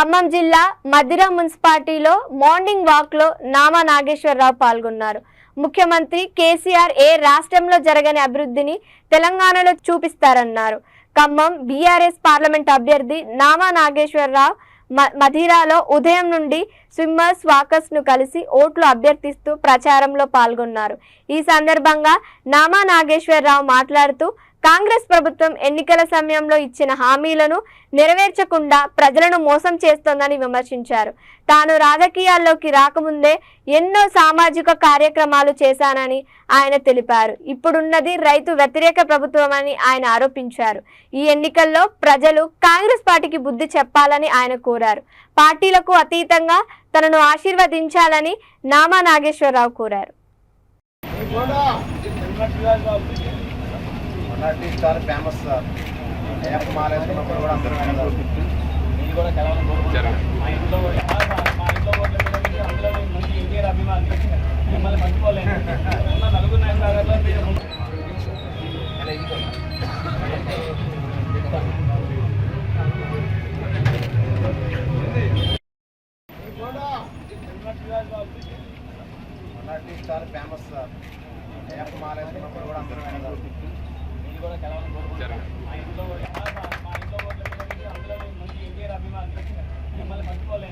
ఖమ్మం జిల్లా మధిర మున్సిపాలిటీలో morning walk లో నామా నాగేశ్వరరావు పాల్గొన్నారు. ముఖ్యమంత్రి కేసీఆర్ రాష్ట్రంలో జరగని అభివృద్ధిని తెలంగాణలో చూపిస్తారన్నారు. ఖమ్మం బీఆర్ఎస్ పార్లమెంట్ అభ్యర్థి నామా నాగేశ్వరరావు మధిరాలో ఉదయం నుండి స్విమ్మర్స్ వాకర్స్ ను కలిసి ఓట్లు అభ్యర్థిస్తూ ప్రచారంలో పాల్గొన్నారు. ఈ సందర్భంగా నామా నాగేశ్వరరావు మాట్లాడుతూ కాంగ్రెస్ ప్రభుత్వం ఎన్నికల సమయంలో ఇచ్చిన హామీలను నెరవేర్చకుండా ప్రజలను మోసం చేస్తోందని విమర్శించారు. తాను రాజకీయాల్లోకి రాకముందే ఎన్నో సామాజిక కార్యక్రమాలు చేశానని ఆయన తెలిపారు. ఇప్పుడున్నది రైతు వ్యతిరేక ప్రభుత్వం అని ఆయన ఆరోపించారు. ఈ ఎన్నికల్లో ప్రజలు కాంగ్రెస్ పార్టీకి బుద్ధి చెప్పాలని ఆయన కోరారు. పార్టీలకు అతీతంగా తనను ఆశీర్వదించాలని నామా నాగేశ్వరరావు కోరారు. చాలా ఫేమస్ సార్. అయ్యప్ప మాల వేసుకున్నప్పుడు కూడా అందరూ మీరు కూడా కలవాలని కోరుకుంటారు. మా ఇంట్లో అందులో మంచి ఎన్టీఆర్ అభిమానులు మిమ్మల్ని మర్చిపోలేను. నలుగురు నాయకులు చాలా ఫేమస్ సార్. అయ్యప్ప మాల వేసుకున్నప్పుడు కూడా అందరూ కూడా కలవాలని కోరుకుంటారు. మా ఇంట్లో అందులో మంచి ఎన్టీఆర్ అభిమానులు మిమ్మల్ని మర్చిపోలేను.